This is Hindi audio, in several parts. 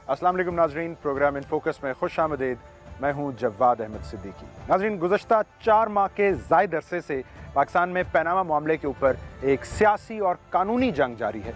अस्सलाम वालेकुम नाजरीन, प्रोग्राम इन फोकस में खुश आमदीद। मैं हूं जवाद अहमद सिद्दीकी। नाजरीन, गुज़श्ता 4 माह के ज़ायद अरसे से पाकिस्तान में पनामा मामले के ऊपर एक सियासी और कानूनी जंग जारी है।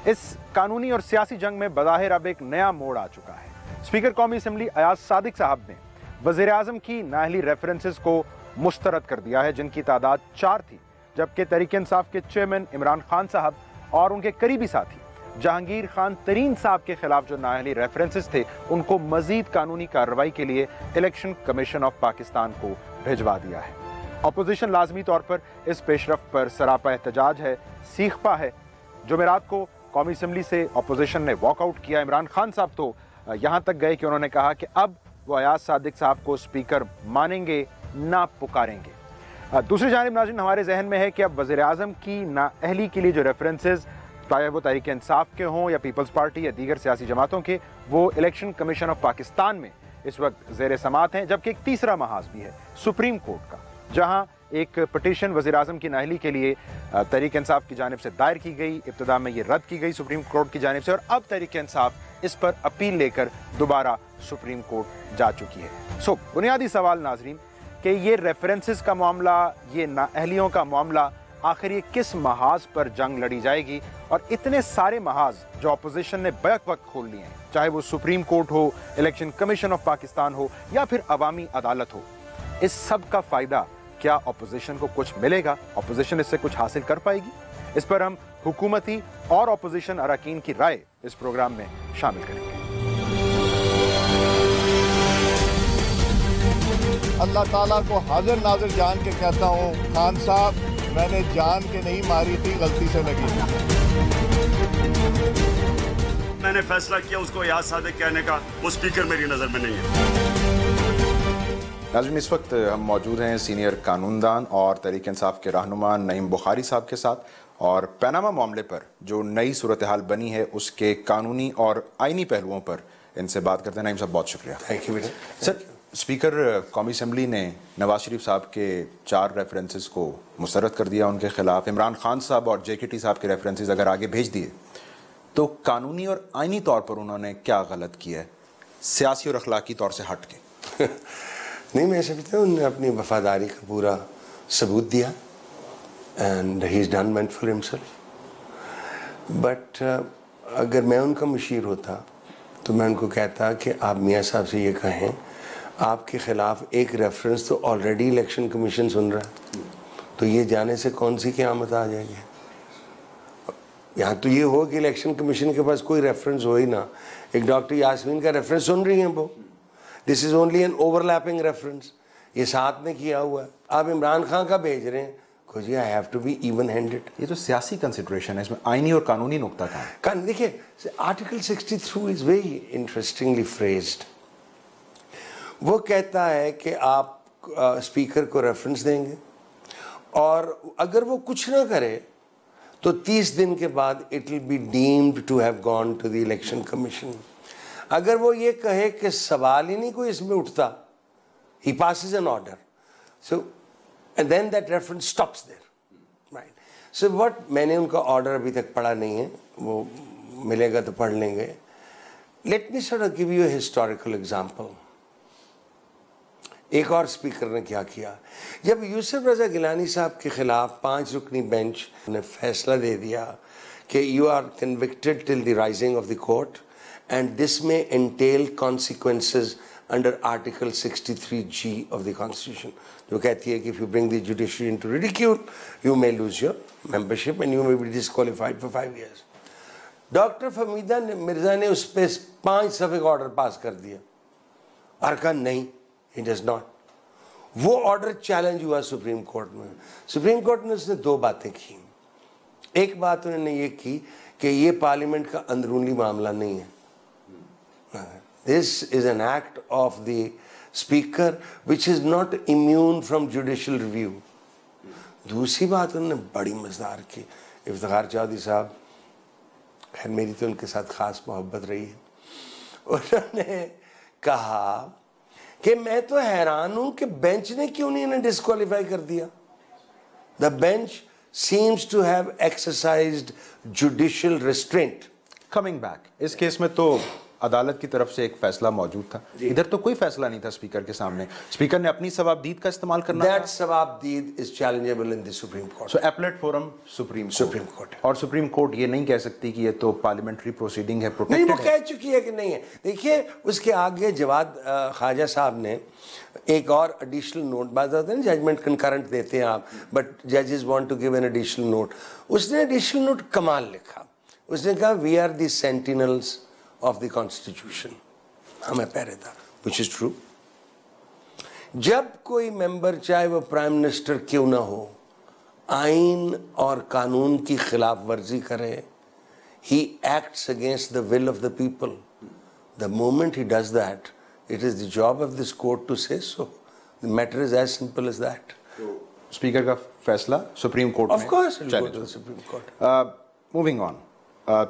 इस कानूनी और सियासी जंग में बज़ाहिर अब एक नया मोड़ आ चुका है। स्पीकर कौमी असम्बली अयाज सादिक साहब ने वज़ीर आज़म की नाअहली रेफरेंसेस को मुस्तरद कर दिया है, जिनकी तादाद 4 थी, जबकि तहरीक इंसाफ के चेयरमैन इमरान खान साहब और उनके करीबी साथी जहांगीर खान तरीन साहब के खिलाफ जो नाअहली रेफरेंसेस थे उनको मजीद कानूनी कार्रवाई के लिए इलेक्शन कमीशन ऑफ पाकिस्तान को भिजवा दिया है। अपोजिशन लाजमी तौर पर इस पेशरफ पर सरापा एहतजाज है, सीखपा है। जुमेरात को कौमी असम्बली से अपोजिशन ने वॉकआउट किया। इमरान खान साहब तो यहाँ तक गए कि उन्होंने कहा कि अब वो अयाज सादिक साहब को स्पीकर मानेंगे ना पुकारेंगे। दूसरी जानिब नाज़रीन, हमारे जहन में है कि अब वज़ीर आज़म की नाअहली के लिए जो रेफरेंसेस, चाहे वो तहरीक इंसाफ के हों या पीपल्स पार्टी या दीगर सियासी जमातों के, वो इलेक्शन कमीशन ऑफ पाकिस्तान में इस वक्त ज़ेर समात हैं। जबकि एक तीसरा महाज भी है सुप्रीम कोर्ट का, जहाँ एक पटिशन वज़ीर आज़म की नाअहली के लिए तहरीक इंसाफ की जानिब से दायर की गई। इब्तिदा में ये रद्द की गई सुप्रीम कोर्ट की जानिब से, और अब तहरीक इंसाफ इस पर अपील लेकर दोबारा सुप्रीम कोर्ट जा चुकी है। बुनियादी सवाल नाजरीन कि ये रेफरेंसेस का मामला, ये नाअहलियों का मामला, आखिर ये किस महाज पर जंग लड़ी जाएगी? और इतने सारे महाज जो अपोजिशन ने बैक वक्त खोल लिए हैं, चाहे वो सुप्रीम कोर्ट हो, इलेक्शन कमीशन ऑफ पाकिस्तान हो या फिर अवामी अदालत हो, इस सब का फ़ायदा क्या अपोजिशन को कुछ मिलेगा? अपोजिशन इससे कुछ हासिल कर पाएगी? इस पर हम हुकूमती और अपोजिशन अरकान की राय इस प्रोग्राम में शामिल करेंगे। अल्लाह ताला को हाजिर नाजिर जान के कहता हूँ, खान साहब, मैंने जान के नहीं मारी थी, गलती से लगी थी। मैंने फैसला किया उसको अयाज सादिक कहने का, वो स्पीकर मेरी नजर में नहीं है। नाज़रीन, इस वक्त हम मौजूद हैं सीनियर कानूनदान और तहरीक इंसाफ के रहनुमा नईम बुखारी साहब के साथ, और पनामा मामले पर जो नई सूरत हाल बनी है उसके कानूनी और आइनी पहलुओं पर इनसे बात करते हैं। नईम साहब, बहुत शुक्रिया। थैंक यू बेटा। सर, स्पीकर कौमी असम्बली ने नवाज शरीफ साहब के 4 रेफरेंसेस को मुस्तरद कर दिया उनके खिलाफ। इमरान खान साहब और JKT साहब के रेफरेंसेस अगर आगे भेज दिए तो कानूनी और आइनी तौर पर उन्होंने क्या गलत किया है, सियासी और अखलाकी तौर से हट के? नहीं, मैं समझता हूँ उन्होंने अपनी वफादारी का पूरा सबूत दिया, and he is done well for himself. But अगर मैं उनका मुशीर होता तो मैं उनको कहता कि आप मियाँ साहब से ये कहें, आपके ख़िलाफ़ एक रेफरेंस तो ऑलरेडी इलेक्शन कमीशन सुन रहा है, तो ये जाने से कौन सी क़यामत आ जाएगी? यहाँ तो ये हो कि इलेक्शन कमीशन के पास कोई रेफरेंस हो ही ना, एक डॉक्टर यास्मीन का रेफरेंस सुन रही हैं वो, this is only an overlapping reference, ये साथ में किया हुआ है। आप इमरान खान का भेज रहे हैं, कुछ I have to be even handed. ये तो सियासी कंसिडरेशन है, इसमें आइनी और कानूनी नुक्ता कहाँ है? देखिए, article 63 is very interestingly phrased. वो कहता है कि आप स्पीकर को रेफरेंस देंगे, और अगर वो कुछ ना करे तो 30 दिन के बाद it will be deemed to have gone to the election commission. अगर वो ये कहे कि सवाल ही नहीं कोई इसमें उठता, he passes an order, so and then that reference stops there, right? So what, मैंने उनका ऑर्डर अभी तक पढ़ा नहीं है, वो मिलेगा तो पढ़ लेंगे। Let me sort of give you a historical example. एक और स्पीकर ने क्या किया, जब यूसुफ रज़ा गिलानी साहब के खिलाफ 5 रुकनी बेंच ने फैसला दे दिया कि you are convicted till the rising of the court and this में entail consequences under article 63G of the constitution, जो कहती है कि if you bring the judiciary into ridicule you may lose your membership and you may be disqualified for 5 years। Doctor Fahmida Mirza ने उस पर 5 सफ़े का ऑर्डर पास कर दिया, और कहा नहीं, It does not। वो ऑर्डर चैलेंज हुआ सुप्रीम कोर्ट में। सुप्रीम कोर्ट ने उसने 2 बातें की। एक बात उन्होंने ये की कि ये पार्लियामेंट का अंदरूनी मामला नहीं है, this is an act of the speaker which is not immune from judicial review. दूसरी बात उन्होंने बड़ी मजेदार की, इफ्तिखार चौधरी साहब, खैर मेरी तो उनके साथ ख़ास मोहब्बत रही है, उन्होंने कहा कि मैं तो हैरान हूं कि बेंच ने क्यों नहीं इन्हें डिस्क्वालीफाई कर दिया। The bench seems to have exercised judicial restraint. Coming back, इस केस में तो अदालत की तरफ से एक फैसला मौजूद था, इधर तो कोई फैसला नहीं था स्पीकर के सामने। स्पीकर ने अपनी सवाबदीद का इस्तेमाल करना That सवाबदीद is challengeable in the Supreme Court. So appellate forum supreme court और सुप्रीम कोर्ट ये नहीं कह सकती कि ये तो पार्लियामेंट्री प्रोसीडिंग है, नहीं, वो प्रोटेक्टेड कह चुकी है कि नहीं है। देखिए उसके आगे जवाद ख्वाजा साहब ने एक और एडिशनल नोट, बात होता है ना जजमेंट कंकरेंट देते हैं आप, बट जजेस want to give an additional note. उसने एडिशनल नोट कमाल लिखा। उसने कहा we are the sentinels of the constitution, हमें पहरेदार, व्हिच इज ट्रू। जब कोई मेंबर चाहे वो प्राइम मिनिस्टर क्यों ना हो आइन और कानून की खिलाफ वर्जी करे, he acts against the will of the people. The moment he does that, it is the job of this court to say so. The matter is as simple as that. Speaker का फैसला supreme court Of course, it will go to the Supreme Court. Moving on,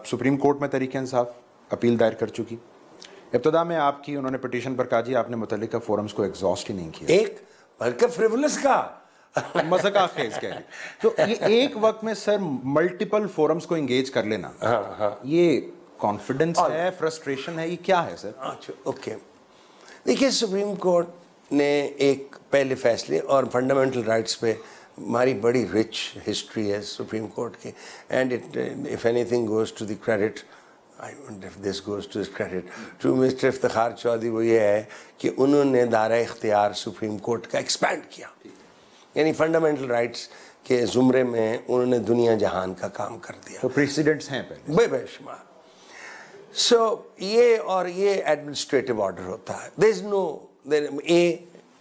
supreme court में तहरीक इंसाफ अपील दायर कर चुकी। इब्तदा में आपकी उन्होंने पिटीशन पर कहा जी आपने मुतल्लिका फोरम्स को एग्जॉस्ट ही नहीं किया, एक बल्कि फ्रिवलस का मज़ाक़ खेज कह दी। तो ये एक वक्त में सर मल्टीपल फोरम्स को एंगेज कर लेना, ये कॉन्फिडेंस है, फ्रस्ट्रेशन है, ये क्या है सर? अच्छा, ओके। देखिए सुप्रीम कोर्ट ने एक पहले फैसले और फंडामेंटल राइट्स पे हमारी बड़ी रिच हिस्ट्री है सुप्रीम कोर्ट की, and it if anything goes to the credit, I wonder if this goes to credit to mister Iftikhar Chaudhry, वो ये है कि उन्होंने दायरा इख्तियार सुप्रीम कोर्ट का एक्सपैंड किया, यानी फंडामेंटल राइट्स के ज़ुमरे में उन्होंने दुनिया जहान का काम कर दिया। तो प्रेसिडेंट्स हैं पहले बेशुमार। सो ये और ये एडमिनिस्ट्रेटिव ऑर्डर होता है। देयर इज नो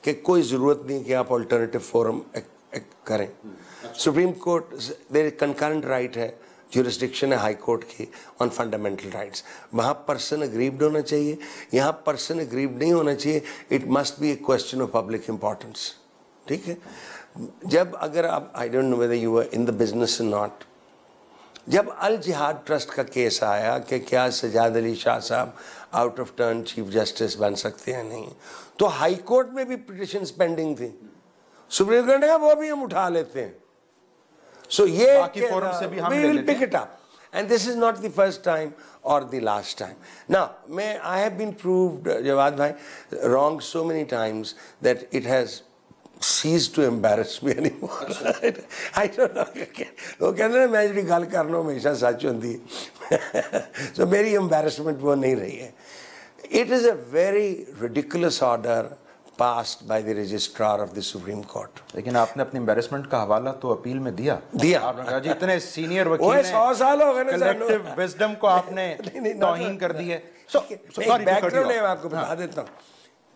कि कोई ज़रूरत नहीं कि आप अल्टरनेटिव फोरम करें। Supreme court there concurrent right है, ज्यूरिसडिक्शन है हाई कोर्ट की ऑन फंडामेंटल राइट्स, वहाँ पर्सन अग्रीव्ड होना चाहिए, यहाँ पर्सन अग्रीव्ड नहीं होना चाहिए। It must be a question of public importance, ठीक है। जब अगर आप, I don't know whether you are in the business not, जब अल जिहाद ट्रस्ट का केस आया कि क्या सजाद अली शाह साहब out of turn chief justice बन सकते हैं नहीं, तो हाई कोर्ट में भी पिटिशन पेंडिंग थी, सुप्रीम कोर्ट ने कहा वो भी हम उठा लेते हैं। सो ये बाकी फोरम से भी हम ले लेते हैं। pick it up, and this is not the first time or the last time. Now, I have been proved, Jawad bhai, wrong so many times that it has ceased to embarrass me anymore. I don't know. वो कहते हैं मैं जिहड़ी गल करना हमेशा सच होंदी है, so मेरी embarrassment वो नहीं रही है। It is a very ridiculous order passed by the registrar of the Supreme Court. लेकिन आपने अपनी एम्बैरेसमेंट का हवाला तो अपील में दिया। आपने कहा जी इतने सीनियर वकील हैं, 100 साल हो गए ना, कलेक्टिव विजडम को आपने तौहीन कर दी है। बैकग्राउंड मैं आपको बता देता हूँ।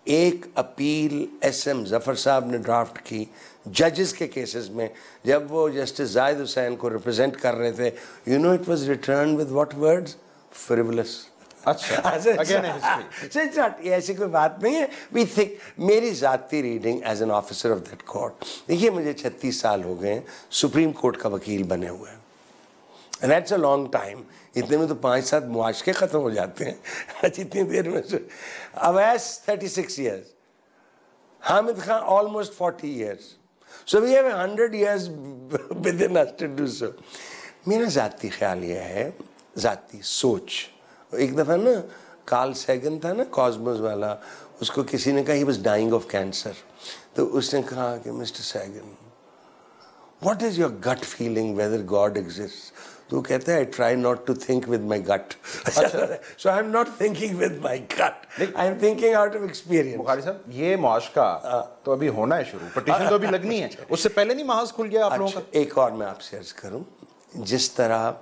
एक अपील SM जफर साहब ने ड्राफ्ट की जजेस के केसेस में, जब वो जस्टिस जाहिद हुसैन को रिप्रेजेंट कर रहे थे, you know it was written with what words? Frivolous. अच्छा, अगेन हिस्ट्री। ऐसी कोई बात नहीं है। वी थिंक, मेरी जाती reading as an officer of that court, देखिए मुझे 36 साल हो गए सुप्रीम कोर्ट का वकील बने हुए, and that's a long time. इतने में तो 5-7 मुआशके ख़त्म हो जाते हैं जितनी देर में। Awais 36 years, Hamid Khan almost 40 years, so we have 100 years within us to do so। मेरा ज़ाती ख्याल यह है, ज़ाती सोच, एक दफ़ा ना कार्ल सैगन था ना कॉस्मोस वाला, उसको किसी ने कहा he was dying of cancer, तो उसने कहा कि mister Sagan what is your gut feeling whether God exist? तो कहता है I try not to think with my gut, so I am not thinking with my gut, I am thinking out of experience. Bukhari साहब ये मुआशका तो अभी होना है शुरू, पिटीशन तो अभी लगनी है, उससे पहले नहीं महाज खुल गया आप लोगों का? एक और मैं आपसे अर्ज करूं, जिस तरह,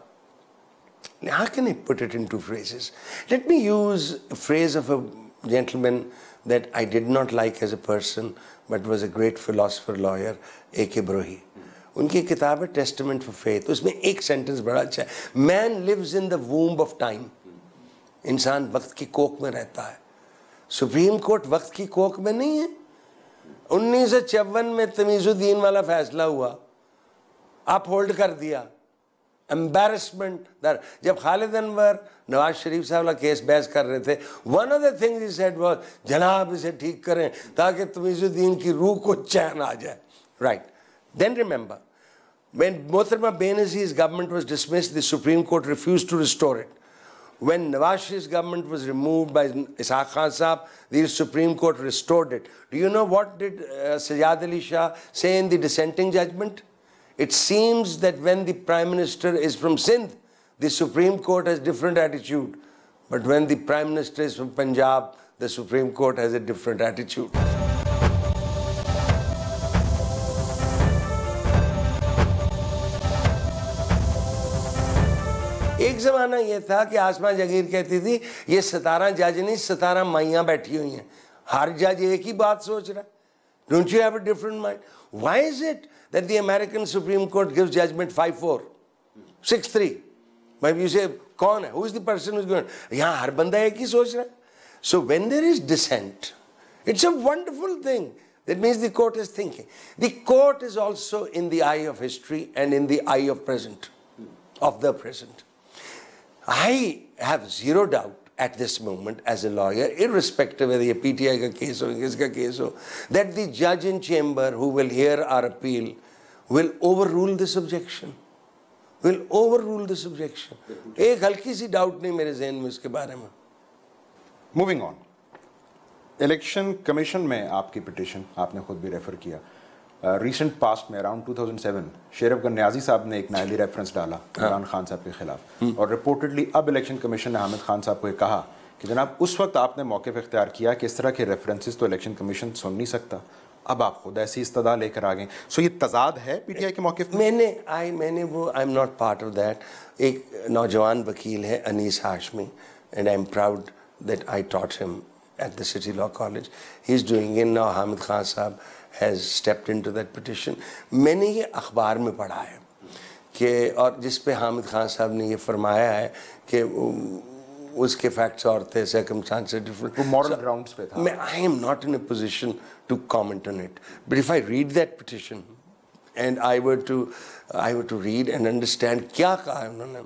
how can I put it into phrases? Let me use a phrase of a gentleman that I did not like as a person, but was a great philosopher, lawyer, A.K. Brohi. उनकी किताब है टेस्टामेंट फॉर फेथ, उसमें एक सेंटेंस बड़ा अच्छा है, man lives in the womb of time. इंसान वक्त की कोख में रहता है। सुप्रीम कोर्ट वक्त की कोख में नहीं है। 1954 में तमीजुद्दीन वाला फैसला हुआ, आप होल्ड कर दिया, एम्बैरसमेंट दर। जब खालिद अनवर नवाज शरीफ साहब वाला केस बहस कर रहे थे, one of the things he said was, जनाब इसे ठीक करें ताकि तमीजुद्दीन की रूह को चैन आ जाए, राइट? देन रिमेंबर when मोहतरमा बेनज़ीर's government was dismissed, the Supreme Court refused to restore it. When Nawaz Sharif's government was removed by Ishaq Khan Saab, the Supreme Court restored it. Do you know what did Sajjad Ali Shah say in the dissenting judgment? It seems that when the Prime Minister is from Sindh, the Supreme Court has different attitude. But when the Prime Minister is from Punjab, the Supreme Court has a different attitude. एक ज़माना ये था कि आसमा जगीर कहती थी ये 17 जज नहीं 17 माइयाँ बैठी हुई हैं, हर जज एक ही बात सोच रहा है. Don't you have a different mind? Why is it that the American Supreme Court gives judgment 5-4, 6-3? Maybe you say, कौन है? Who is the person who's going? यहाँ हर बंदा एक ही सोच रहा है. So when there is dissent, it's a wonderful thing. That means the court is thinking. The court is also in the eye of history and in the eye of the present. I have zero doubt at this moment as a lawyer, irrespective whether ये PTI का case हो, किसका case हो, that the judge in chamber who will hear our appeal will overrule this objection. Will overrule this objection. एक हल्की सी doubt नहीं मेरे ज़हन में इसके बारे में. मूविंग ऑन, इलेक्शन कमीशन में आपकी पिटीशन आपने खुद भी रेफर किया. रिसेंट पास्ट में अराउंड 2007 शेर अफगन न्याजी साहब ने एक नायली रेफरेंस डाला इमरान खान साहब के खिलाफ, और रिपोर्टेडली अब इलेक्शन कमीशन ने हामिद खान साहब को कहा कि जनाब उस वक्त आपने मौक़िफ़ इख्तियार किया कि इस तरह के रेफरेंसेस तो इलेक्शन कमीशन सुन नहीं सकता, अब आप खुद ऐसी इस्तदा लेकर आ गए. सो ये तजाद है पीटीआई के मौक़िफ़ में? I am not part of that. एक नौजवान वकील है Anees Hashmi, and I am proud that I taught him at the City Law College. He's doing it now. Hamid Khan Saab has stepped into that petition. मैंने ये अखबार में पढ़ा है कि और जिस पे हामिद खान साहब ने ये फरमाया है कि उसके फैक्ट्स और थे, circumstances different. वो moral grounds पे था. I am not in a position to comment on it. But if I read that petition and I were to read and understand क्या कहा है उन्होंने,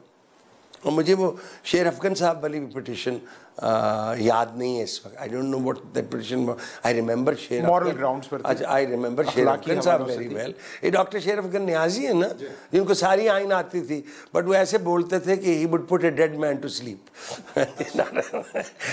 और मुझे वो शेर अफगन साहब वाली भी पिटिशन याद नहीं है इस वक्त. आई don't know what that petition. I remember शेर मॉरल ग्राउंड्स पर. अच्छा, आई रिमेंबर शेर अफगन साहब वेरी वेल. ये डॉक्टर शेर अफगन न्याजी है ना, जिनको सारी आइन आती थी, बट वो ऐसे बोलते थे कि he would put a dead man to sleep.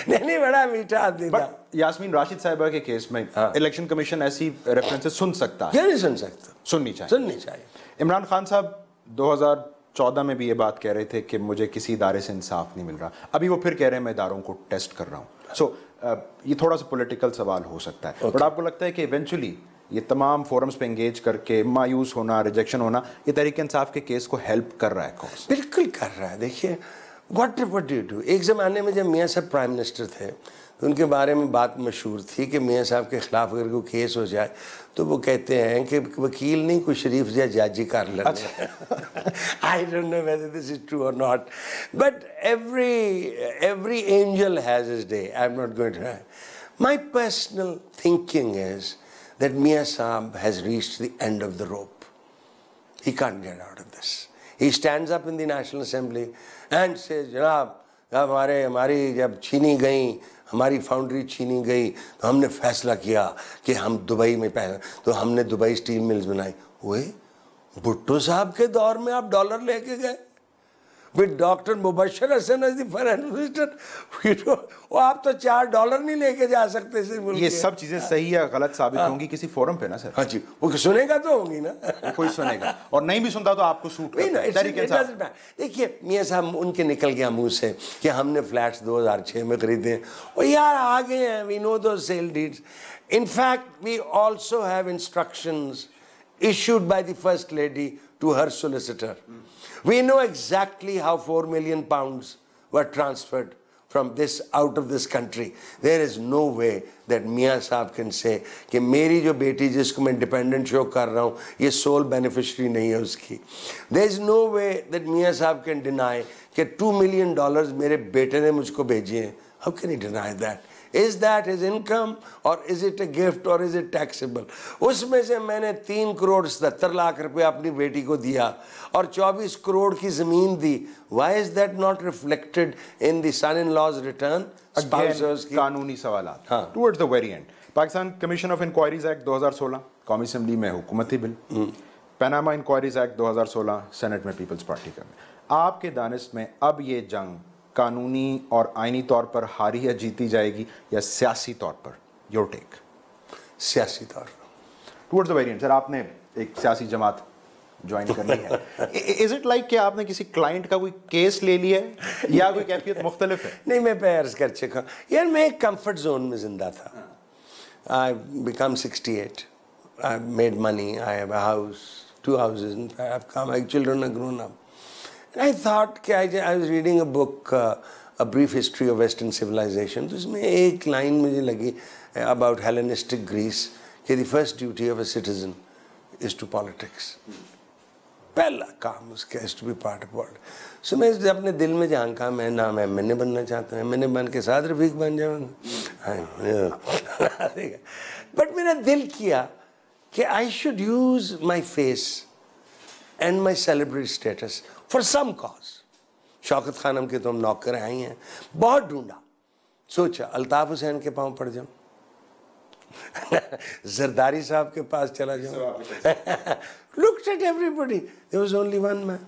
नहीं, बड़ा मीठा आदमी था. यास्मीन राशिद साहिबा के केस में इलेक्शन कमीशन ऐसी रेफरेंसेस सुन सकता है? क्या नहीं सुन सकता? सुननी चाहिए. इमरान खान साहब 2014 में भी ये बात कह रहे थे कि मुझे किसी इदारे से इंसाफ नहीं मिल रहा. अभी वो फिर कह रहे हैं मैं इदारों को टेस्ट कर रहा हूँ. सो ये थोड़ा सा पॉलिटिकल सवाल हो सकता है, बट आपको लगता है कि इवेंचुअली ये तमाम फोरम्स पे एंगेज करके मायूस होना, रिजेक्शन होना, ये तहरीक इंसाफ के केस को हेल्प कर रहा है? बिल्कुल कर रहा है. देखिए, व्हाट डू यू डू. एक ज़माने में जब मियाँ साहब प्राइम मिनिस्टर थे तो उनके बारे में बात मशहूर थी कि मियाँ साहब के ख़िलाफ़ अगर कोई केस हो जाए तो वो कहते हैं कि वकील नहीं, कोई शरीफ या जज ही कर लेते. I don't know whether this is true और not, but every angel has his day. I am not going to. My personal thinking is that मियाँ साहब has reached the end of the rope. He can't get out of this. He stands up in the national assembly and say जनाब हमारी जब छीनी गई, हमारी फाउंड्री छीनी गई तो हमने फैसला किया कि हम दुबई में तो हमने दुबई स्टील मिल्स बनाई. हुए भुट्टो साहब के दौर में आप डॉलर लेके गए with doctor Mubashir Hassan as the finance minister. वो आप तो $4 नहीं लेके जा सकते. ये सब चीजें सही या गलत साबित होंगी किसी फोरम पे ना सर? हाँ जी, वो सुनेगा तो होंगी ना. कोई सुनेगा, और नहीं भी सुनता तो आपको सूट नहीं. देखिए, मियाँ साहब उनके निकल गया मुंह से कि हमने फ्लैट्स 2006 में खरीदे, और यार आ गए हैं. वी नो दो sale deeds. In fact we also have instructions issued by the First Lady to her solicitor. We know exactly how 4 million pounds were transferred from out of this country. There is no way that Mia Saab can say कि मेरी जो बेटी जिसको मैं dependent show कर रहा हूँ ये sole beneficiary नहीं है उसकी. There is no way that Mia Saab can deny कि $2 million मेरे बेटे ने मुझको भेजे हैं. How can he deny that? Is that his income or is it a gift or is it taxable? उसमें से मैंने 3,77,00,000 रुपए अपनी बेटी को दिया और 24 करोड़ की ज़मीन दी. Why is that not reflected in the son-in-law's return? कानूनी सवालात. Towards the very end, Pakistan commission of inquiries act 2016 कौमी असम्बली में हुकूमती बिल, पनामा इंक्वायरीज एक्ट 2016 सेनेट में पीपल्स पार्टी का. आपके दानिश में अब ये जंग कानूनी और आइनी तौर पर हारी या जीती जाएगी या सियासी तौर पर? Your take. सियासी तौर पर। टुवर्ड्स द वेरिएंट, सर आपने एक सियासी जमात ज्वाइन करनी है, इज इट लाइक कि आपने किसी क्लाइंट का कोई केस ले लिया है या कोई कैफियत मुख्तलिफ है? नहीं, मैं अर्ज कर चुका यार, मैं एक कंफर्ट जोन में जिंदा था। I become 68, I made money, I have a house, 2 houses, I have come, my children are grown up. And I thought कि I was reading a book, A Brief History of Western Civilization, तो उसमें एक लाइन मुझे लगी about Hellenistic Greece कि the first duty of a citizen is to politics. पहला काम उसका is to be part of politics. So मैं अपने दिल में झांका, मैं नाम MNA बनना चाहता हूँ, MNA बन के साथ रफीक बन जाऊँगा। बट मेरा दिल किया कि I should use my face and my celebrity status for some cause. Shaukat Khanam के तो हम नौकर आई हैं, बहुत ढूंढा, सोचा अल्ताफ हुसैन के पांव पड़ जाऊं, जरदारी साहब के पास चला जाऊं। Looked at everybody, there was only one man,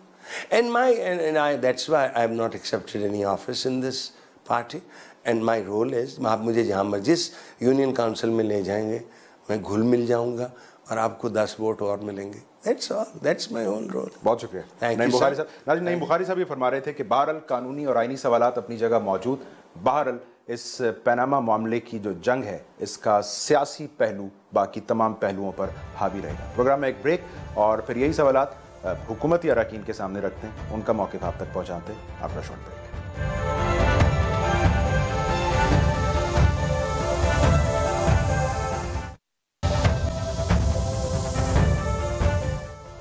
and I that's why I have not accepted any office in this party, and my role is, आप मुझे जहाँ मर्जी यूनियन काउंसिल में ले जाएंगे, मैं घुल मिल जाऊंगा और आपको 10 वोट और मिलेंगे। That's all. That's my own role. बहुत शुक्रिया नईम बुखारी साहब। नाज़रीन, नईम बुखारी साहब ये फरमा रहे थे कि बहरहाल कानूनी और आइनी सवालात अपनी जगह मौजूद, बहरहाल इस पनामा मामले की जो जंग है इसका सियासी पहलू बाकी तमाम पहलुओं पर हावी रहेगा। प्रोग्राम में एक ब्रेक और फिर यही सवालात हुकूमती अरकान के सामने रखते हैं, उनका मौक़िफ़ आप तक पहुँचाते हैं। After short break.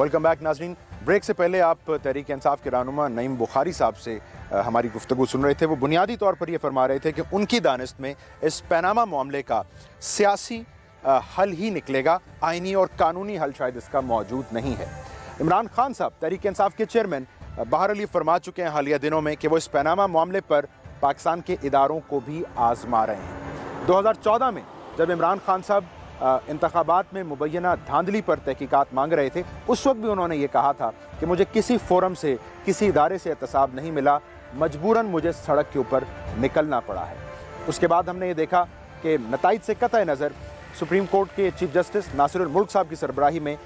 Welcome back नाजरीन। ब्रेक से पहले आप तहरीक इंसाफ के रहनुमा नईम बुखारी साहब से हमारी गुफ्तगू सुन रहे थे। वो बुनियादी तौर पर ये फरमा रहे थे कि उनकी दानिश में इस पनामा मामले का सियासी हल ही निकलेगा, आइनी और कानूनी हल शायद इसका मौजूद नहीं है। इमरान खान साहब तहरीक इंसाफ के चेयरमैन बहरहाल ये फरमा चुके हैं हालिया दिनों में कि वो इस पनामा मामले पर पाकिस्तान के इदारों को भी आजमा रहे हैं। 2014 में जब इमरान खान साहब इंतखाबात में मुबैना धांधली पर तहकीकात मांग रहे थे, उस वक्त भी उन्होंने ये कहा था कि मुझे किसी फोरम से, किसी इदारे से एहतसाब नहीं मिला, मजबूरन मुझे सड़क के ऊपर निकलना पड़ा है। उसके बाद हमने ये देखा कि नताइज से कतई नज़र सुप्रीम कोर्ट के चीफ जस्टिस नासिरुल मुल्क साहब की सरबराही में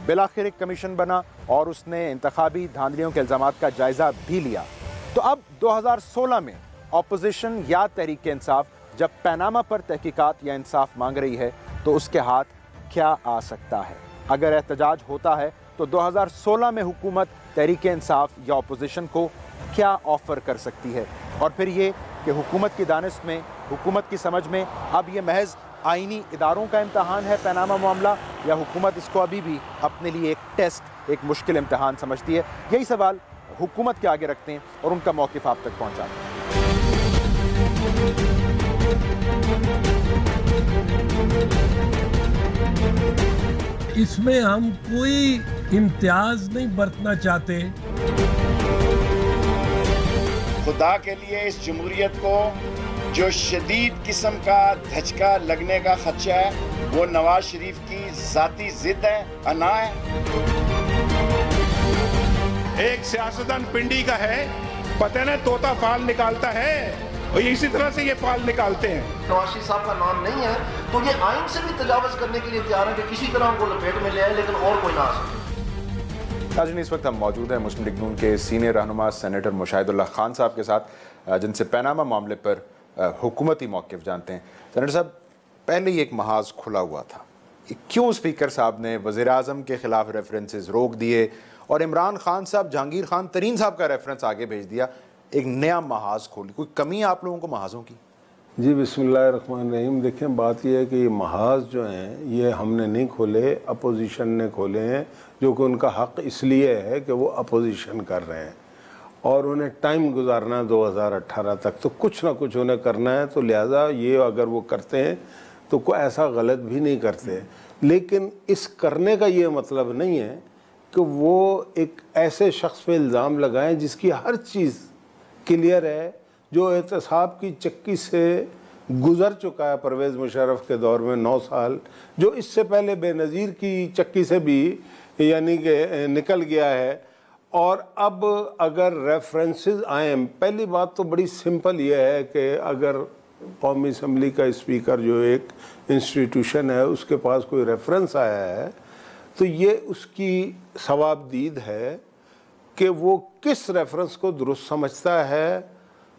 बिलाखिर एक कमीशन बना और उसने इंतखाबी धांधलियों के इल्ज़ामात का जायज़ा भी लिया। तो अब 2016 में अपोजिशन या तहरीक इंसाफ जब पनामा पर तहकीकात या इंसाफ मांग रही है तो उसके हाथ क्या आ सकता है? अगर एहतजाज होता है तो 2016 में हुकूमत तहरीक इंसाफ या अपोजिशन को क्या ऑफ़र कर सकती है? और फिर ये कि हुकूमत की दानिश में, हुकूमत की समझ में अब ये महज आइनी इदारों का इम्तहान है पनामा मामला, या हुकूमत इसको अभी भी अपने लिए एक टेस्ट, एक मुश्किल इम्तहान समझती है? यही सवाल हुकूमत के आगे रखते हैं और उनका मौक़िफ़ आप तक पहुँचाते हैं। इसमें हम कोई इम्तियाज नहीं बरतना चाहते। खुदा के लिए इस जमहूरियत को जो शदीद किस्म का धचका लगने का खदशा है वो नवाज शरीफ की जाती जिद है, अना है। एक सियासतदान पिंडी का है, पता है ना, तोता फाल निकालता है और इसी तरह से ये फाल निकालते हैं। नवाज शरीफ साहब का नाम नहीं है तो ये आइन से भी तजावज़ करने के लिए तैयार है कि किसी तरह उनको लपेट में ले आए, लेकिन और कोई ना आ सके। नाज़रीन, इस वक्त हम मौजूद हैं मुस्लिम लीग नून के सीनियर रहनुमा सेनेटर मुशाहिदुल्लाह खान साहब के साथ, जिनसे पनामा मामले पर हुकूमती मौक़िफ़ जानते हैं। सेनेटर साहब, पहले ही एक महाज खुला हुआ था, क्यों स्पीकर साहब ने वज़ीर आज़म के ख़िलाफ़ रेफरेंसेस रोक दिए और इमरान खान साहब जहांगीर खान तरीन साहब का रेफरेंस आगे भेज दिया, एक नया महाज खोली? कोई कमी है आप लोगों को महाजों की? जी बिस्मिल्लाहिर्रहमानिर्रहीम। देखें, बात यह है कि ये महाज जो हैं ये हमने नहीं खोले, अपोजिशन ने खोले हैं, जो कि उनका हक़ इसलिए है कि वो अपोजिशन कर रहे हैं और उन्हें टाइम गुजारना है 2018 तक, तो कुछ ना कुछ उन्हें करना है, तो लिहाजा ये अगर वो करते हैं तो कोई ऐसा गलत भी नहीं करते। लेकिन इस करने का ये मतलब नहीं है कि वो एक ऐसे शख्स पे इल्ज़ाम लगाएं जिसकी हर चीज़ क्लियर है, जो एहतसाब की चक्की से गुज़र चुका है परवेज़ मुशर्रफ के दौर में 9 साल, जो इससे पहले बेनज़ीर की चक्की से भी यानी कि निकल गया है, और अब अगर रेफरेंसेस आए, पहली बात तो बड़ी सिंपल ये है कि अगर कौमी असम्बली का स्पीकर जो एक इंस्टीट्यूशन है उसके पास कोई रेफरेंस आया है तो ये उसकी सवाबदीद है कि वो किस रेफरेंस को दुरुस्त समझता है,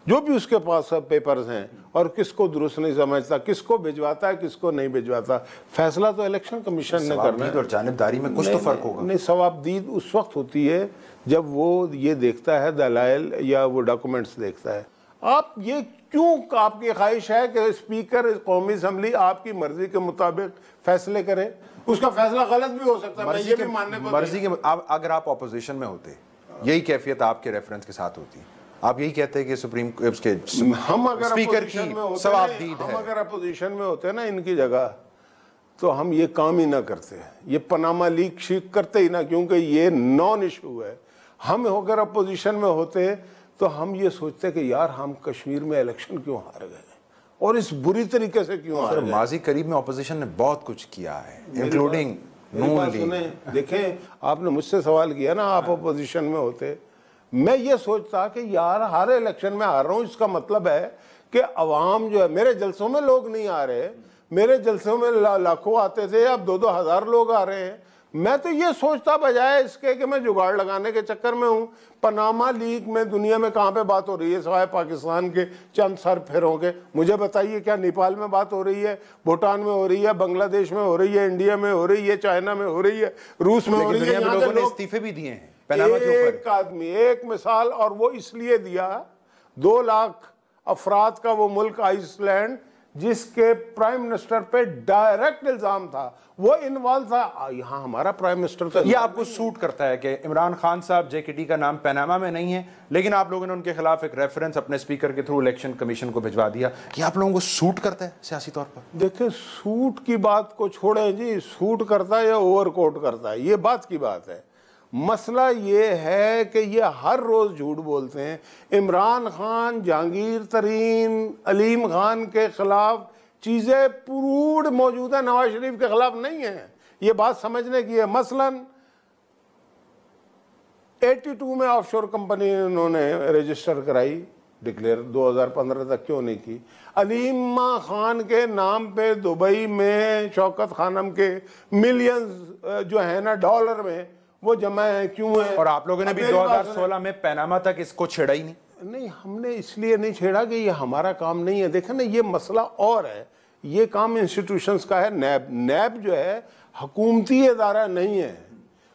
जो भी उसके पास पेपर्स हैं, और किसको दुरुस्त नहीं समझता, किसको भिजवाता है, किसको नहीं भिजवाता। फैसला तो इलेक्शन कमीशन ने करना है। और जानिबदारी में कुछ तो फर्क होगा। नहीं, सवाबदीद उस वक्त होती है जब वो ये देखता है दलाइल या वो डॉक्यूमेंट्स देखता है। आप ये क्यों, आपकी ख्वाहिश है कि स्पीकर कौमी असम्बली आपकी मर्जी के मुताबिक फैसले करे? उसका फैसला गलत भी हो सकता है, मैं ये भी मानने को मर्जी के अगर आप ऑपोजिशन में होते, यही कैफियत आपके रेफरेंस के साथ होती, आप यही कहते हैं कि सुप्रीम उसके हम अगर स्पीकर की सवाबदीद है। हम अगर अपोजिशन में होते ना इनकी जगह तो हम ये काम ही ना करते, ये पनामा लीक शीक करते ही ना, क्योंकि ये नॉन इशू है। हम अगर अपोजिशन में होते तो हम ये सोचते कि यार हम कश्मीर में इलेक्शन क्यों हार गए और इस बुरी तरीके से क्यों हार गए। माजी करीब में अपोजिशन ने बहुत कुछ किया है, इंक्लूडिंग नून लीग। देखें, आपने मुझसे सवाल किया ना, आप अपोजिशन में होते, मैं ये सोचता कि यार हर इलेक्शन में हार रहा हूँ, इसका मतलब है कि अवाम जो है, मेरे जलसों में लोग नहीं आ रहे, मेरे जलसों में लाखों आते थे, अब 2-2 हज़ार लोग आ रहे हैं। मैं तो ये सोचता बजाय इसके कि मैं जुगाड़ लगाने के चक्कर में हूँ। पनामा लीग में दुनिया में कहाँ पे बात हो रही है सिवाय पाकिस्तान के चंद सर फेरों के? मुझे बताइए, क्या नेपाल में बात हो रही है, भूटान में हो रही है, बांग्लादेश में हो रही है, इंडिया में हो रही है, चाइना में हो रही है, रूस में हो रही है? लोगों ने इस्तीफे भी दिए हैं। एक आदमी, एक मिसाल, और वो इसलिए दिया 2 लाख अफराद का वो मुल्क आइसलैंड जिसके प्राइम मिनिस्टर पे डायरेक्ट इल्जाम था, वो इन्वॉल्व था। यहाँ हमारा प्राइम मिनिस्टर तो ये आपको सूट करता है कि इमरान खान साहब जेकेटी का नाम पनामा में नहीं है, लेकिन आप लोगों ने उनके खिलाफ एक रेफरेंस अपने स्पीकर के थ्रू इलेक्शन कमीशन को भिजवा दिया। ये आप लोगों को सूट करता है सियासी तौर पर? देखिए, सूट की बात को छोड़ें जी, सूट करता है या ओवरकोट करता है, ये बात की बात है। मसला ये है कि ये हर रोज झूठ बोलते हैं। इमरान खान, जहांगीर तरीन, अलीम खान के खिलाफ चीजें प्रूव्ड मौजूद है, नवाज शरीफ के खिलाफ नहीं है। ये बात समझने की है। मसलन 82 में ऑफशोर कंपनी उन्होंने रजिस्टर कराई, डिक्लेयर 2015 तक क्यों नहीं की? अलीमा खान के नाम पे दुबई में शौकत खानम के मिलियंस जो है ना डॉलर में वो जमा है, क्यों है? और आप लोगों ने भी 2016 में पनामा तक इसको छेड़ा ही नहीं। हमने इसलिए नहीं छेड़ा कि ये हमारा काम नहीं है। देखें ना, ये मसला और है, ये काम इंस्टीट्यूशंस का है। नैब जो है हुकूमती इदारा नहीं है,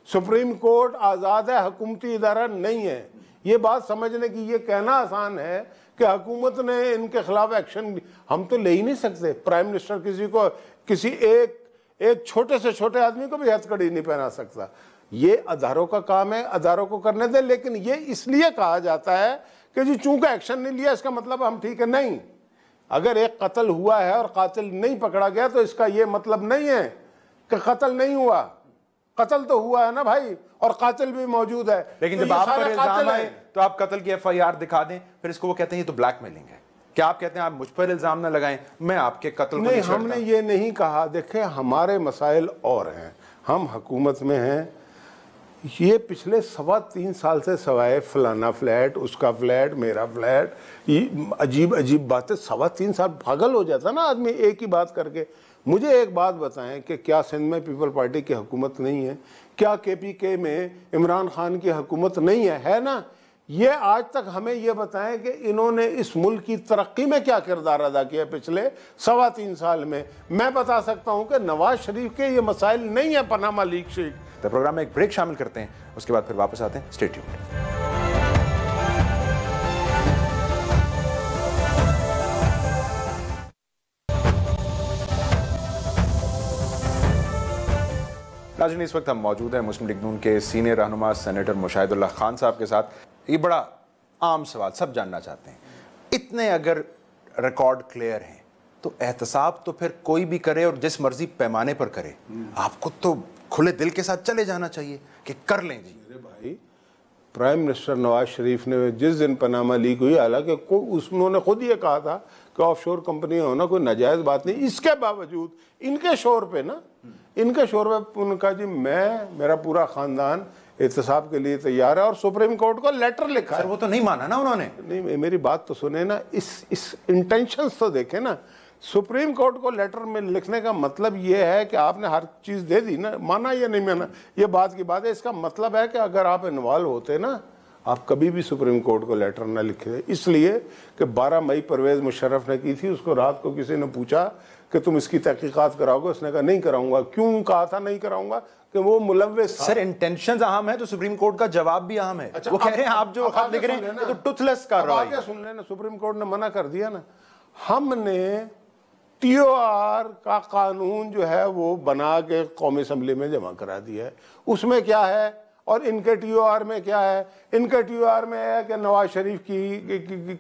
सुप्रीम कोर्ट आज़ाद है, हुकूमती इदारा नहीं है। ये बात समझने की, ये कहना आसान है कि हुकूमत ने इनके खिलाफ एक्शन हम तो ले ही नहीं सकते। प्राइम मिनिस्टर किसी को, किसी एक छोटे से छोटे आदमी को भी हथकड़ी नहीं पहना सकता। ये अदारों का काम है, अदारों को करने दें। लेकिन ये इसलिए कहा जाता है कि जी चूंकि एक्शन नहीं लिया इसका मतलब हम ठीक है, नहीं। अगर एक कत्ल हुआ है और कातिल नहीं पकड़ा गया तो इसका ये मतलब नहीं है कि कत्ल नहीं हुआ। कत्ल तो हुआ है ना भाई, और कातिल भी मौजूद है। लेकिन जब आप पर इल्जाम आए तो आप कत्ल की FIR दिखा दें, फिर इसको वो कहते हैं ये तो ब्लैकमेलिंग है। क्या आप कहते हैं आप मुझ पर इल्जाम ना लगाएं, मैं आपके कत्ल को नहीं, हमने ये नहीं कहा। देखें, हमारे मसाइल और हैं, हम हुकूमत में हैं। ये पिछले 3.25 साल से सवाए फलाना फ्लैट, उसका फ्लैट, मेरा फ्लैट, ये अजीब अजीब बातें। 3.25 साल पागल हो जाता ना आदमी एक ही बात करके। मुझे एक बात बताएं कि क्या सिंध में पीपल पार्टी की हुकूमत नहीं है? क्या KPK में इमरान खान की हुकूमत नहीं है? है ना। ये आज तक हमें ये बताएं कि इन्होंने इस मुल्क की तरक्की में क्या किरदार अदा किया पिछले 3.25 साल में। मैं बता सकता हूं कि नवाज शरीफ के ये मसाइल नहीं है पनामा लीक शीक। तो प्रोग्राम में एक ब्रेक शामिल करते हैं, उसके बाद फिर वापस आते हैं। Stay tuned. नाज़रीन, इस वक्त हम मौजूद हैं मुस्लिम लीग नून के सीनियर रहनुमा सेनेटर मुशाहिदुल्लाह खान साहब के साथ। ये बड़ा आम सवाल सब जानना चाहते हैं, इतने अगर रिकॉर्ड क्लियर हैं तो एहतसाब तो फिर कोई भी करे और जिस मर्जी पैमाने पर करे, आपको तो खुले दिल के साथ चले जाना चाहिए कि कर लें जी। मेरे भाई, प्राइम मिनिस्टर नवाज शरीफ ने जिस दिन पनामा लीक हुई, हालांकि उन्होंने खुद ये कहा था कि ऑफशोर कंपनी होना कोई नाजायज़ बात नहीं, इसके बावजूद इनके शोर पे ना, इनके शोर पे उन्होंने कहा जी मैं, मेरा पूरा ख़ानदान एहतसाब के लिए तैयार है और सुप्रीम कोर्ट को लेटर लिखा है। वो तो नहीं माना ना उन्होंने। नहीं, मेरी बात तो सुने ना, इस इंटेंशंस तो देखे ना। सुप्रीम कोर्ट को लेटर में लिखने का मतलब ये है कि आपने हर चीज़ दे दी ना, माना या नहीं माना ये बात की बात है। इसका मतलब है कि अगर आप इन्वॉल्व होते ना, आप कभी भी सुप्रीम कोर्ट को लेटर ना लिखे। इसलिए कि 12 मई परवेज़ मुशर्रफ ने की थी, उसको रात को किसी ने पूछा कि तुम इसकी तहकीकात कराओगे, उसने कहा नहीं कराऊंगा। क्यों कहा था नहीं कराऊंगा? कि वो मुलव्विस था। सर इंटेंशंस अहम है तो सुप्रीम कोर्ट का जवाब भी अहम है। अच्छा, वो कह रहे हैं आप जो खत लिख रहे हैं तो टुथलेस कार्रवाई। आगे सुन लेना, सुप्रीम कोर्ट ने मना कर दिया ना। हमने TOR का कानून जो है वो बना के कौमी असम्बली में जमा करा दिया है। उसमें क्या है और इनके TOR में क्या है? इनके TOR में है कि नवाज शरीफ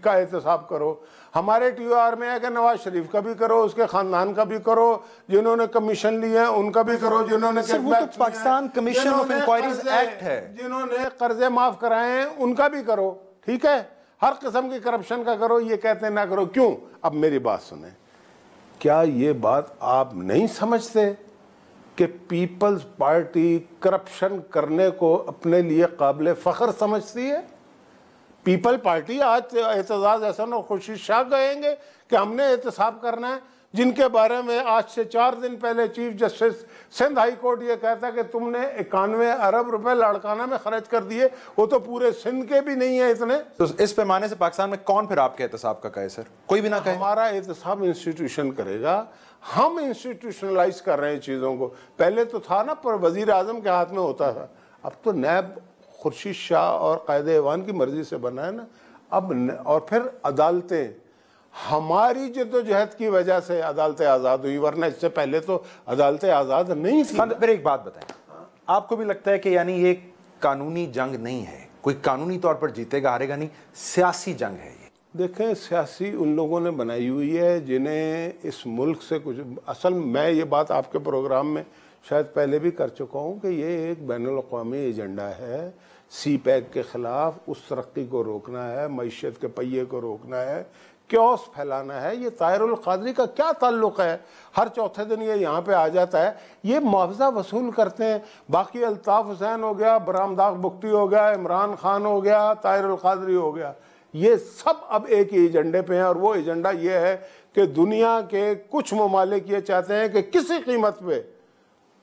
का एहतसाब करो, हमारे TOR में है कि नवाज शरीफ का भी करो, उसके खानदान का भी करो, जिन्होंने कमीशन लिए हैं उनका भी करो, जिन्होंने Pakistan commission of inquiries act है, जिन्होंने कर्जे माफ कराए हैं उनका भी करो। ठीक है, हर किस्म की करप्शन का करो। ये कहते हैं ना करो, क्यों? अब मेरी बात सुने, क्या ये बात आप नहीं समझते कि पीपल्स पार्टी करप्शन करने को अपने लिए काबिल फख्र समझती है? पीपल पार्टी आज एतजाज हसन और खुर्शीद शाह कहेंगे कि हमने एहतसाब करना है, जिनके बारे में आज से 4 दिन पहले chief justice Sindh high court ये कहता है कि तुमने 91 अरब रुपए लाड़काना में खर्च कर दिए, वो तो पूरे सिंध के भी नहीं है इतने। तो इस पैमाने से पाकिस्तान में कौन फिर आपके एहतसाब का कहे सर? कोई भी ना कहे। हमारा एहतसाब इंस्टीट्यूशन करेगा। हम इंस्टीट्यूशनलाइज कर रहे हैं चीज़ों को। पहले तो था ना, पर वजीर आजम के हाथ में होता था, अब तो नैब खुर्शीद शाह और कायदे ऐवान की मर्जी से बना है ना। अब और फिर अदालतें, हमारी जद्दोजहद की वजह से अदालतें आज़ाद हुई, वरना इससे पहले तो अदालतें आज़ाद नहीं थी। फिर एक बात बताएं, आपको भी लगता है कि यानी ये कानूनी जंग नहीं है, कोई कानूनी तौर पर जीतेगा हारेगा नहीं, सियासी जंग है ये? देखें, सियासी उन लोगों ने बनाई हुई है जिन्हें इस मुल्क से कुछ, असल मैं ये बात आपके प्रोग्राम में शायद पहले भी कर चुका हूँ कि ये एक बैनुल-अक़वामी एजेंडा है। CPEC के ख़िलाफ़ उस तरक्की को रोकना है, मईशत के पहिए को रोकना है, क्योस फैलाना है। ये ताहिरुल क़ादरी का क्या ताल्लुक़ है? हर चौथे दिन ये यहाँ पे आ जाता है, ये मुआवजा वसूल करते हैं। बाकी अल्ताफ़ हुसैन हो गया, बरामदाग बुख्ती हो गया, इमरान खान हो गया, ताहिरुल क़ादरी हो गया, ये सब अब एक ही एजेंडे पे हैं। और वो एजेंडा ये है कि दुनिया के कुछ ममालिक ये चाहते हैं कि किसी कीमत पे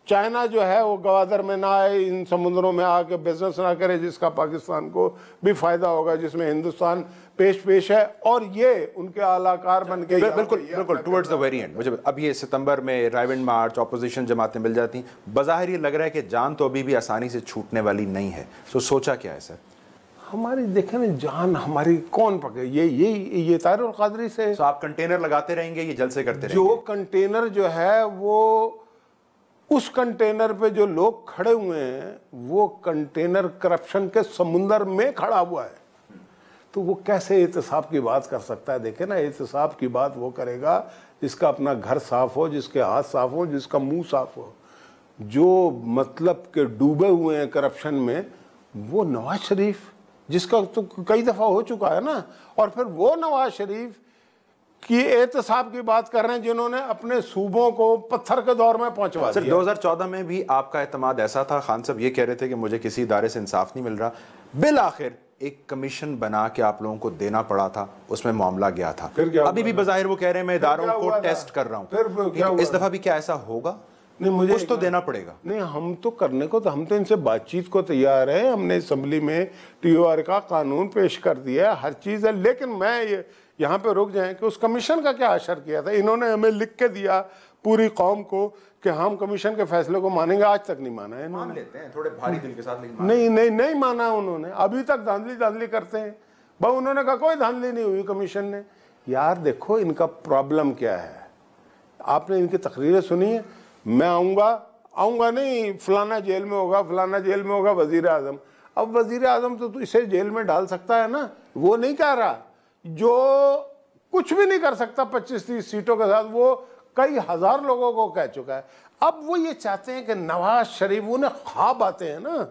चाइना जो है वो गवादर में ना आए, इन समुद्रों में आके बिजनेस ना करे, जिसका पाकिस्तान को भी फायदा होगा, जिसमें हिंदुस्तान पेश है। और ये उनके आलाकार बन के बिल्कुल टुवर्ड्स द वेरी एंड। मुझे अब ये सितंबर में राइवेंड मार्च, ऑपोजिशन जमातें मिल जाती, बज़ाहिर ये लग रहा है कि जान तो अभी भी आसानी से छूटने वाली नहीं है। तो सोचा क्या है सर? हमारी देखें ना, जान हमारी कौन पके? ये ताहिरुल क़ादरी से। तो आप कंटेनर लगाते रहेंगे, ये जलसे करते रहेंगे? जो कंटेनर जो है वो, उस कंटेनर पे जो लोग खड़े हुए हैं, वो कंटेनर करप्शन के समुंदर में खड़ा हुआ है। तो वो कैसे एहतसाब की बात कर सकता है? देखे ना, एहतसाब की बात वो करेगा जिसका अपना घर साफ हो, जिसके हाथ साफ हो, जिसका मुंह साफ हो। जो मतलब के डूबे हुए हैं करप्शन में, वो नवाज शरीफ, जिसका तो कई दफ़ा हो चुका है ना। और फिर वो नवाज शरीफ की एहतसाब की बात कर रहे हैं जिन्होंने अपने सूबों को पत्थर के दौर में पहुंचवा दिया। 2014 में भी आपका एतमाद ऐसा था, खान साहब ये कह रहे थे कि मुझे किसी इदारे से इंसाफ नहीं मिल रहा, बिल आखिर एक कमीशन बना के आप लोगों को देना पड़ा था, उसमें मामला गया था। अभी भी बज़ाहिर वो कह रहे हैं मैं इदारों को टेस्ट कर रहा हूँ, इस दफा भी क्या ऐसा होगा? नहीं, मुझे कुछ तो देना पड़ेगा। नहीं, हम तो करने को, तो हम तो इनसे बातचीत को तैयार है। हमने असम्बली में TOR का कानून पेश कर दिया है, हर चीज़ है। लेकिन मैं ये यहाँ पे रुक जाएं कि उस कमीशन का क्या असर किया था। इन्होंने हमें लिख के दिया पूरी कौम को कि हम कमीशन के फैसले को मानेंगे, आज तक नहीं माना है। मान लेते हैं थोड़े भारी दिल के साथ, नहीं माना उन्होंने। अभी तक धांधली करते हैं। भाई उन्होंने कहा कोई धांधली नहीं हुई कमीशन ने। यार देखो इनका प्रॉब्लम क्या है, आपने इनकी तकरीरें सुनी है। मैं आऊँगा नहीं, फलाना जेल में होगा, फलाना जेल में होगा वजीर आजम। अब वजीर आजम तो इसे जेल में डाल सकता है ना, वो नहीं कह रहा। जो कुछ भी नहीं कर सकता 25-30 सीटों के साथ, वो कई हजार लोगों को कह चुका है। अब वो ये चाहते हैं कि नवाज शरीफ, उन्हें ख्वाब आते हैं ना,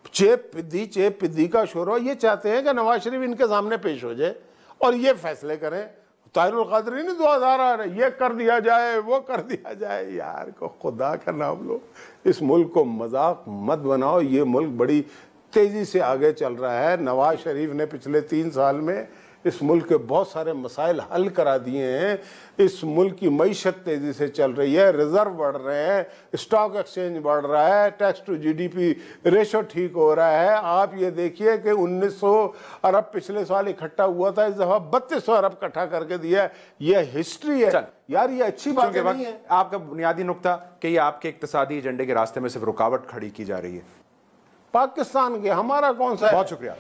चेप पिद्दी का शोर हो, ये चाहते हैं कि नवाज शरीफ इनके सामने पेश हो जाए और ये फैसले करें। ताहिरुल क़ादरी नहीं दुआ जा रहा है, ये कर दिया जाए वो कर दिया जाए। यार को खुदा का नाम लो, इस मुल्क को मजाक मत बनाओ। ये मुल्क बड़ी तेज़ी से आगे चल रहा है। नवाज शरीफ ने पिछले 3 साल में इस मुल्क के बहुत सारे मसाइल हल करा दिए हैं। इस मुल्क की मईशत तेज़ी से चल रही है, रिजर्व बढ़ रहे हैं, स्टॉक एक्सचेंज बढ़ रहा है, टैक्स टू जीडीपी रेशो ठीक हो रहा है। आप ये देखिए कि 1900 अरब पिछले साल इकट्ठा हुआ था, इस दफ़ा 3200 अरब इकट्ठा करके दिया है। ये हिस्ट्री है यार, ये अच्छी बात नहीं है। आपका बुनियादी नुक्ता कि ये आपके इक्तिसादी एजेंडे के रास्ते में सिर्फ रुकावट खड़ी की जा रही है। पाकिस्तान के, हमारा कौन सा है? बहुत शुक्रिया।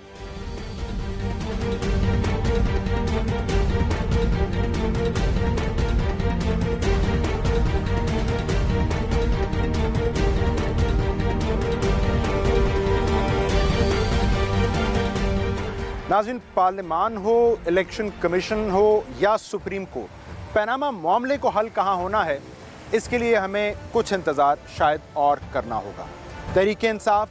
नाज़रीन, पार्लियामान हो, इलेक्शन कमीशन हो या सुप्रीम कोर्ट, पनामा मामले को हल कहाँ होना है, इसके लिए हमें कुछ इंतज़ार शायद और करना होगा। तहरीक इंसाफ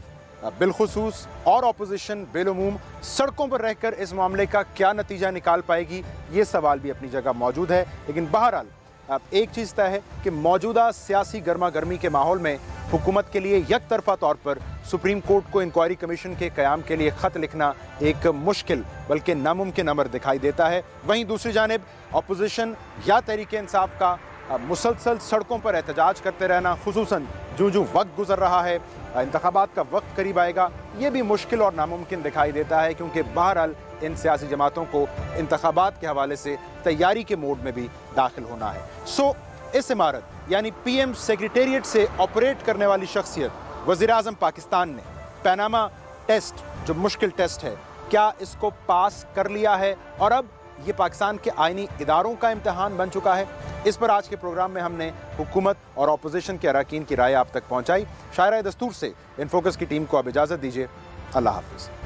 बिलखुसूस और अपोजिशन बेलुमूम सड़कों पर रहकर इस मामले का क्या नतीजा निकाल पाएगी, ये सवाल भी अपनी जगह मौजूद है। लेकिन बहरहाल अब एक चीज़ तय है कि मौजूदा सियासी गर्मा गर्मी के माहौल में हुकूमत के लिए एक तरफा तौर पर सुप्रीम कोर्ट को इंक्वायरी कमीशन के क़याम के लिए ख़त लिखना एक मुश्किल बल्कि नामुमकिन अमर दिखाई देता है। वहीं दूसरी जानिब अपोजिशन या तहरीक इंसाफ का मुसलसल सड़कों पर एहतजाज करते रहना, खुसूसन जो जो वक्त गुजर रहा है, इंतखाबात का वक्त करीब आएगा, ये भी मुश्किल और नामुमकिन दिखाई देता है, क्योंकि बहरहाल इन सियासी जमातों को इंतखाबात के हवाले से तैयारी के मोड में भी दाखिल होना है। सो इस इमारत यानी PM सेक्रेटेरिएट से ऑपरेट करने वाली शख्सियत वज़ीर-ए-आज़म पाकिस्तान ने पनामा टेस्ट, जो मुश्किल टेस्ट है, क्या इसको पास कर लिया है और अब ये पाकिस्तान के आईनी इदारों का इम्तिहान बन चुका है? इस पर आज के प्रोग्राम में हमने हुकूमत और अपोजिशन के अरकान की राय आप तक पहुँचाई। शायरा दस्तूर से इन फोकस की टीम को अब इजाज़त दीजिए। अल्लाह हाफ़िज़।